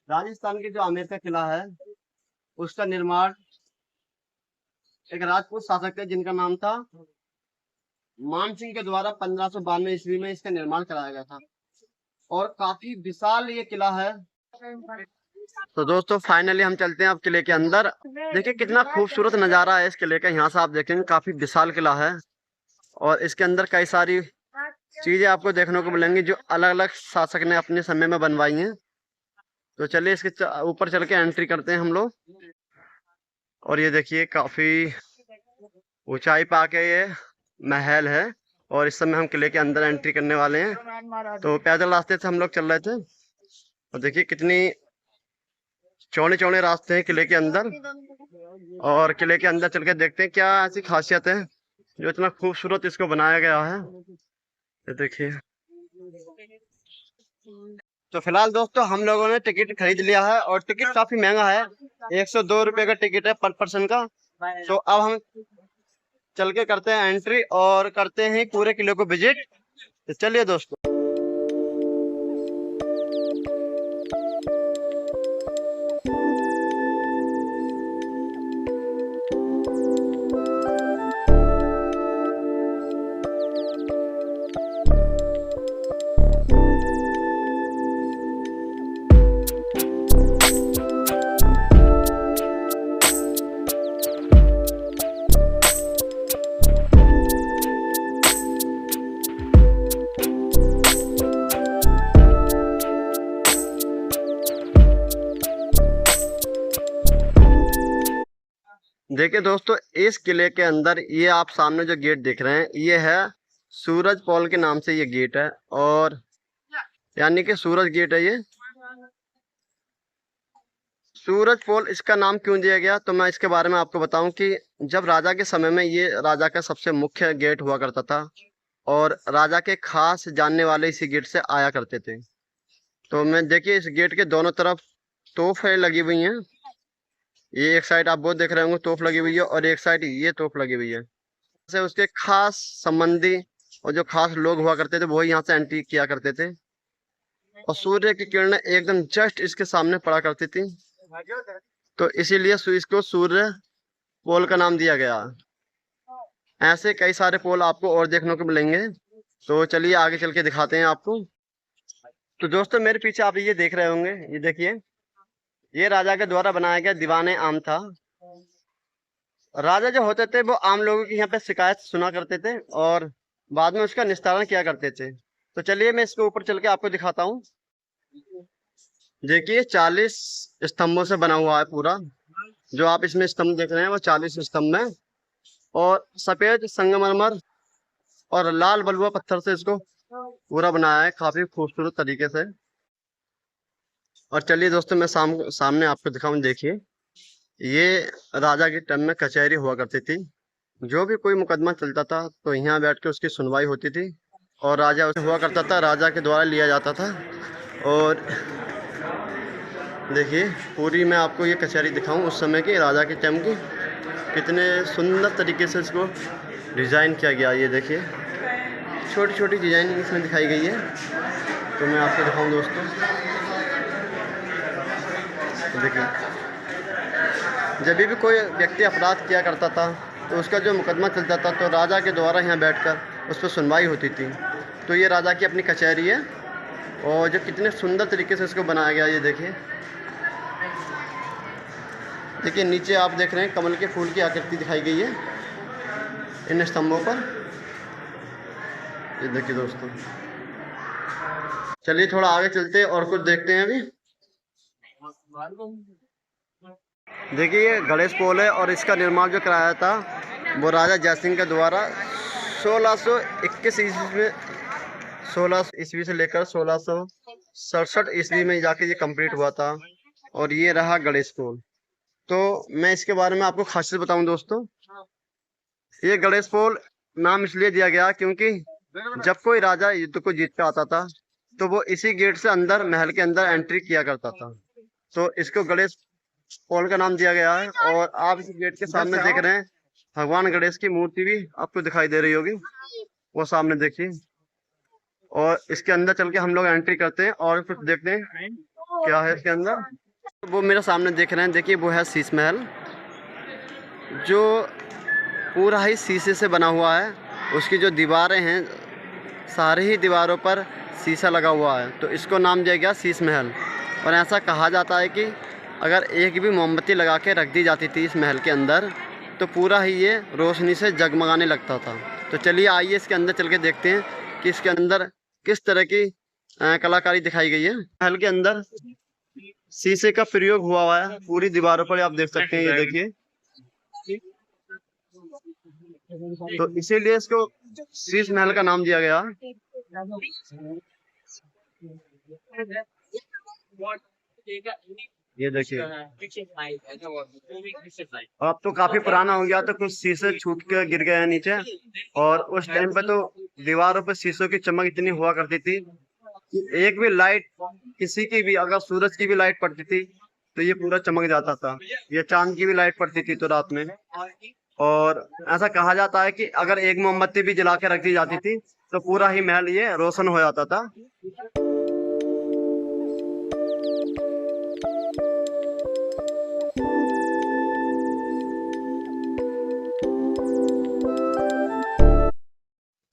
राजस्थान के जो आमेर का किला है उसका निर्माण एक राजपूत शासक थे जिनका नाम था मान सिंह के द्वारा 1592 ईस्वी में इसका निर्माण कराया गया था और काफी विशाल ये किला है। तो दोस्तों फाइनली हम चलते हैं अब किले के अंदर। देखिए कितना खूबसूरत नजारा है इस किले का। यहाँ से आप देखेंगे काफी विशाल किला है और इसके अंदर कई सारी चीजें आपको देखने को मिलेंगी जो अलग अलग शासक ने अपने समय में बनवाई हैं। तो चलिए इसके ऊपर चल के एंट्री करते हैं हम लोग। और ये देखिए काफी ऊंचाई पे आके ये महल है और इस समय हम किले के अंदर एंट्री करने वाले हैं। तो पैदल रास्ते से हम लोग चल रहे थे और देखिए कितनी चौड़े चौड़े रास्ते हैं किले के अंदर। और किले के अंदर चल के देखते हैं क्या ऐसी खासियत है जो इतना खूबसूरत इसको बनाया गया है। ये देखिए। तो फिलहाल दोस्तों हम लोगों ने टिकट खरीद लिया है और टिकट काफी महंगा है, 102 रुपए का टिकट है पर पर्सन का। तो अब हम चल के करते हैं एंट्री और करते हैं पूरे किले को विजिट। तो चलिए दोस्तों। देखिए दोस्तों इस किले के अंदर ये आप सामने जो गेट देख रहे हैं ये है सूरज पोल के नाम से ये गेट है और यानी कि सूरज गेट है ये। सूरज पोल इसका नाम क्यों दिया गया तो मैं इसके बारे में आपको बताऊं कि जब राजा के समय में ये राजा का सबसे मुख्य गेट हुआ करता था और राजा के खास जानने वाले इसी गेट से आया करते थे। तो मैं देखिए इस गेट के दोनों तरफ तोपें लगी हुई हैं। ये एक साइड आप बहुत देख रहे होंगे तोप लगी हुई है और एक साइड ये तोप लगी हुई है। से उसके खास संबंधी और जो खास लोग हुआ करते थे वो यहाँ से एंट्री किया करते थे और सूर्य की किरणें एकदम जस्ट इसके सामने पड़ा करती थी। तो इसीलिए इसको सूर्य पोल का नाम दिया गया। ऐसे कई सारे पोल आपको और देखने को मिलेंगे। तो चलिए आगे चल के दिखाते हैं आपको। तो दोस्तों मेरे पीछे आप ये देख रहे होंगे, ये देखिए ये राजा के द्वारा बनाया गया दीवाने आम था। राजा जो होते थे वो आम लोगों की यहाँ पे शिकायत सुना करते थे और बाद में उसका निस्तारण किया करते थे। तो चलिए मैं इसके ऊपर चल के आपको दिखाता हूँ। देखिए 40 स्तंभों से बना हुआ है पूरा। जो आप इसमें स्तंभ देख रहे हैं वो 40 स्तंभ है और सफेद संगमरमर और लाल बलुआ पत्थर से इसको पूरा बनाया है काफी खूबसूरत तरीके से। और चलिए दोस्तों मैं सामने आपको दिखाऊं। देखिए ये राजा के टाइम में कचहरी हुआ करती थी। जो भी कोई मुकदमा चलता था तो यहाँ बैठ के उसकी सुनवाई होती थी और राजा हुआ करता था, राजा के द्वारा लिया जाता था। और देखिए पूरी मैं आपको ये कचहरी दिखाऊं उस समय की राजा के टाइम की, कितने सुंदर तरीके से इसको डिज़ाइन किया गया। ये देखिए छोटी छोटी डिजाइनिंग इसमें दिखाई गई है। तो मैं आपको दिखाऊं दोस्तों। देखिए जब भी कोई व्यक्ति अपराध किया करता था तो उसका जो मुकदमा चलता था तो राजा के द्वारा यहाँ बैठकर उस पर सुनवाई होती थी। तो ये राजा की अपनी कचहरी है और जो कितने सुंदर तरीके से इसको बनाया गया। ये देखिए देखिए नीचे आप देख रहे हैं कमल के फूल की आकृति दिखाई गई है इन स्तंभों पर। ये देखिए दोस्तों। चलिए थोड़ा आगे चलते हैं और कुछ देखते हैं अभी। देखिए ये गणेश पोल है और इसका निर्माण जो कराया था वो राजा जयसिंह के द्वारा 1621 ईस्वी में 16 ईस्वी से लेकर 1667 ईस्वी में जाके ये कंप्लीट हुआ था। और ये रहा गणेश पोल। तो मैं इसके बारे में आपको खासियत बताऊं दोस्तों। ये गणेश पोल नाम इसलिए दिया गया क्योंकि जब कोई राजा युद्ध को जीत कर आता था तो वो इसी गेट से अंदर महल के अंदर एंट्री किया करता था। तो इसको गणेश पोल का नाम दिया गया है। और आप इस गेट के सामने देख रहे हैं भगवान गणेश की मूर्ति भी आपको दिखाई दे रही होगी, वो सामने देखिए। और इसके अंदर चल के हम लोग एंट्री करते हैं और कुछ देखते हैं। क्या है इसके अंदर। वो मेरे सामने देख रहे हैं, देखिए वो है शीश महल, जो पूरा ही शीशे से बना हुआ है। उसकी जो दीवारें हैं, सारी ही दीवारों पर शीशा लगा हुआ है, तो इसको नाम दिया गया शीश महल। और ऐसा कहा जाता है कि अगर एक भी मोमबत्ती लगा के रख दी जाती थी इस महल के अंदर, तो पूरा ही ये रोशनी से जगमगाने लगता था। तो चलिए आइए इसके अंदर चल के देखते हैं कि इसके अंदर किस तरह की कलाकारी दिखाई गई है। महल के अंदर शीशे का प्रयोग हुआ है पूरी दीवारों पर, आप देख सकते हैं, ये देखिए। तो इसीलिए इसको शीश महल का नाम दिया गया। ये देखिए, अब तो काफी पुराना हो गया, तो कुछ शीशे छूट के गिर गए हैं नीचे। और उस टाइम पे तो दीवारों पे शीशों की चमक इतनी हुआ करती थी कि एक भी लाइट, किसी की भी, अगर सूरज की भी लाइट पड़ती थी तो ये पूरा चमक जाता था। ये चांद की भी लाइट पड़ती थी तो रात में। और ऐसा कहा जाता है कि अगर एक मोमबत्ती भी जला के रख दी जाती थी तो पूरा ही महल ये रोशन हो जाता था।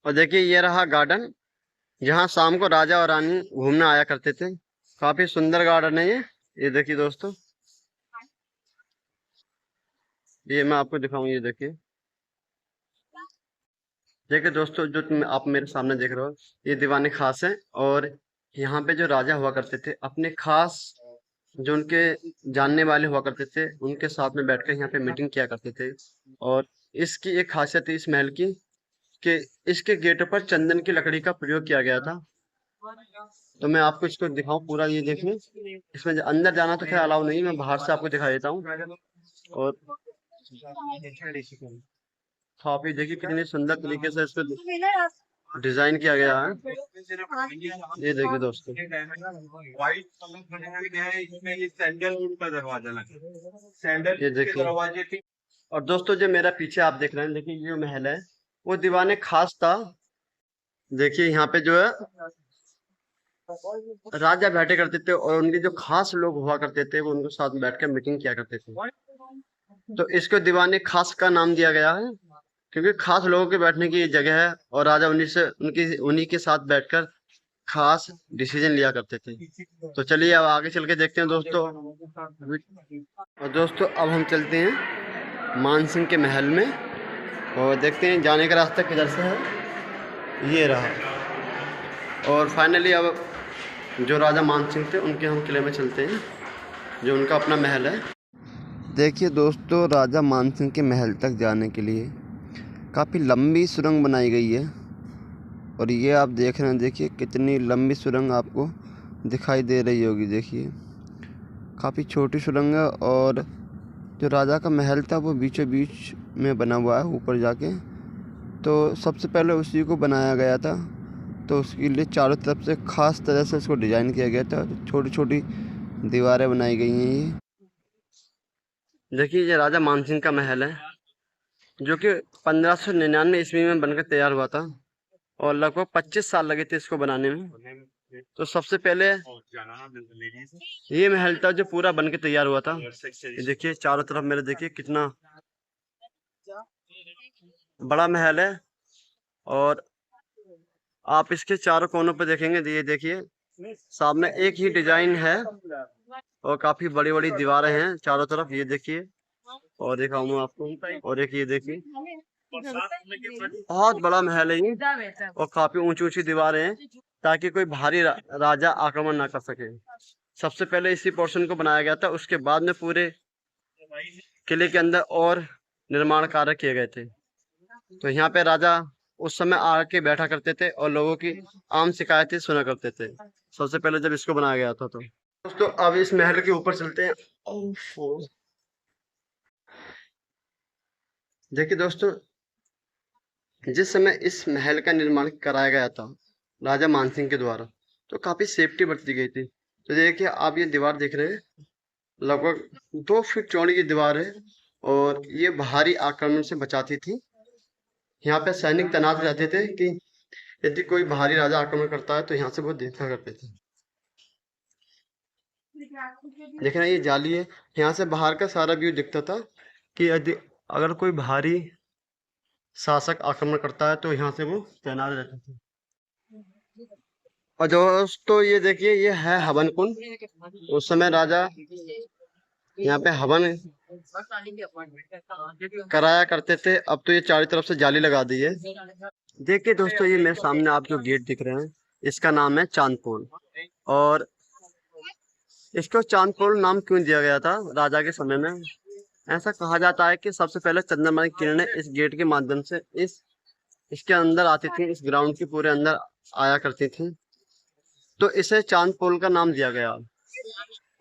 और देखिए ये रहा गार्डन, जहाँ शाम को राजा और रानी घूमने आया करते थे। काफी सुंदर गार्डन है ये देखिए दोस्तों, ये मैं आपको दिखाऊं। ये देखिए, देखिए दोस्तों, जो आप मेरे सामने देख रहे हो, ये दीवाने खास है। और यहाँ पे जो राजा हुआ करते थे, अपने खास जो उनके जानने वाले हुआ करते थे, उनके साथ में बैठकर यहाँ पे मीटिंग किया करते थे। और इसकी एक खासियत है इस महल की, कि इसके गेटों पर चंदन की लकड़ी का प्रयोग किया गया था। तो मैं आपको इसको दिखाऊं पूरा, ये देखिए। इसमें अंदर जाना तो खैर अलाउ नहीं, मैं बाहर से आपको दिखा देता हूँ। और काफी देखिए कितनी सुंदर तरीके से इसको डिजाइन किया गया है। ये देखिए दोस्तों, व्हाइट कलर है, इसमें ये सैंडलवुड का दरवाजा लगा, ये देखिए। और दोस्तों जो मेरा पीछे आप देख रहे हैं, देखिए ये महल है, वो दीवाने खास था। देखिए यहाँ पे जो है राजा बैठे करते थे, और उनके जो खास लोग हुआ करते थे वो उनके साथ बैठकर मीटिंग किया करते थे। तो इसको दीवाने खास का नाम दिया गया है, क्योंकि खास लोगों के बैठने की ये जगह है, और राजा उन्हीं के साथ बैठकर खास डिसीजन लिया करते थे। तो चलिए अब आगे चल के देखते हैं दोस्तों। और दोस्तों अब हम चलते हैं मानसिंह के महल में, और देखते हैं जाने का रास्ता किधर से है। ये रहा। और फाइनली अब जो राजा मानसिंह थे उनके हम किले में चलते हैं, जो उनका अपना महल है। देखिए दोस्तों, राजा मानसिंह के महल तक जाने के लिए काफ़ी लंबी सुरंग बनाई गई है। और ये आप देख रहे हैं, देखिए कितनी लंबी सुरंग आपको दिखाई दे रही होगी। देखिए काफ़ी छोटी सुरंग है, और जो राजा का महल था वो बीचों बीच में बना हुआ है ऊपर जाके। तो सबसे पहले उसी को बनाया गया था, तो उसके लिए चारों तरफ से खास तरह से उसको डिज़ाइन किया गया था। छोटी छोटी दीवारें बनाई गई हैं। ये देखिए, ये राजा मानसिंह का महल है, जो कि 1599 ईस्वी में बनकर तैयार हुआ था, और लगभग 25 साल लगे थे इसको बनाने में। तो सबसे पहले ये महल था जो पूरा बनकर तैयार हुआ था। ये देखिए चारों तरफ मेरे, देखिए कितना बड़ा महल है। और आप इसके चारों कोनों पर देखेंगे, ये देखिए सामने एक ही डिजाइन है, और काफी बड़ी बड़ी दीवारें हैं चारों तरफ। ये देखिए, और दिखाऊं मैं आपको, और एक ये देखिए, बहुत बड़ा महल है ये, और काफी ऊंची ऊंची दीवारें हैं, ताकि कोई भारी राजा आक्रमण ना कर सके। सबसे पहले इसी पोर्शन को बनाया गया था, उसके बाद में पूरे किले के अंदर और निर्माण कार्य किए गए थे। तो यहाँ पे राजा उस समय आके बैठा करते थे और लोगों की आम शिकायतें सुना करते थे, सबसे पहले जब इसको बनाया गया था। तो दोस्तों अब इस महल के ऊपर चलते हैं। देखिए दोस्तों, जिस समय इस महल का निर्माण कराया गया था राजा मानसिंह के द्वारा, तो काफी सेफ्टी बरती गई थी। तो देखिए आप ये दीवार देख रहे हैं, लगभग 2 फीट चौड़ी ये दीवार है, और ये भारी आक्रमण से बचाती थी। यहाँ पे सैनिक तैनात रहते थे कि यदि कोई भारी राजा आक्रमण करता है तो यहाँ से वो देखा करते थे। देख रहे हैं ये जाली है, यहाँ से बाहर का सारा व्यू दिखता था कि यदि अगर कोई भारी शासक आक्रमण करता है तो यहाँ से वो तैनात रहता था। और दोस्तों ये देखिए ये है हवन कुंड। उस समय राजा यहाँ पे हवन कराया करते थे, अब तो ये चारों तरफ से जाली लगा दी है। देखिए दोस्तों ये मेरे सामने आप जो गेट दिख रहे हैं इसका नाम है चांदपोल। और इसको चांदपोल नाम क्यों दिया गया था राजा के समय में, ऐसा कहा जाता है कि सबसे पहले चंद्रमा की किरणें इस गेट के माध्यम से इसके अंदर आती थी, इस ग्राउंड के पूरे अंदर आया करती थी, तो इसे चांदपोल का नाम दिया गया।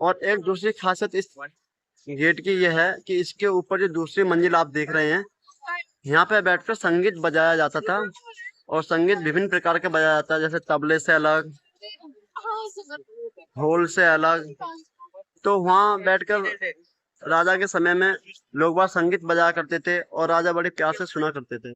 और एक दूसरी खासियत इस गेट की यह है कि इसके ऊपर जो दूसरी मंजिल आप देख रहे हैं यहाँ पे बैठकर संगीत बजाया जाता था। और संगीत विभिन्न प्रकार के बजाया जाता है, जैसे तबले से अलग, ढोल से अलग। तो वहाँ बैठकर राजा के समय में लोग बाग संगीत बजाया करते थे और राजा बड़े प्यार से सुना करते थे।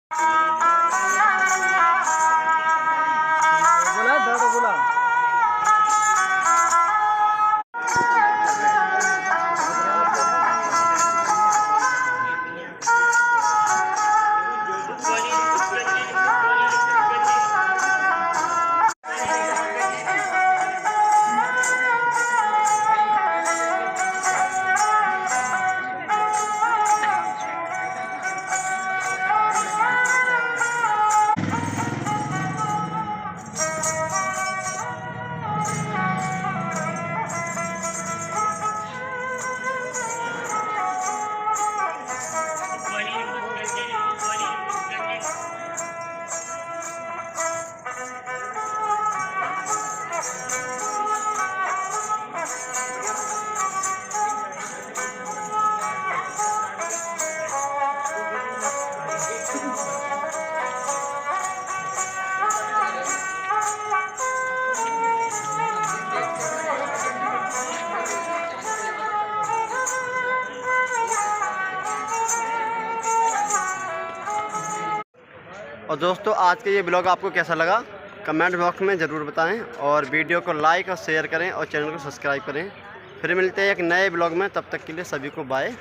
और दोस्तों आज का ये ब्लॉग आपको कैसा लगा कमेंट बॉक्स में ज़रूर बताएं, और वीडियो को लाइक और शेयर करें और चैनल को सब्सक्राइब करें। फिर मिलते हैं एक नए ब्लॉग में, तब तक के लिए सभी को बाय।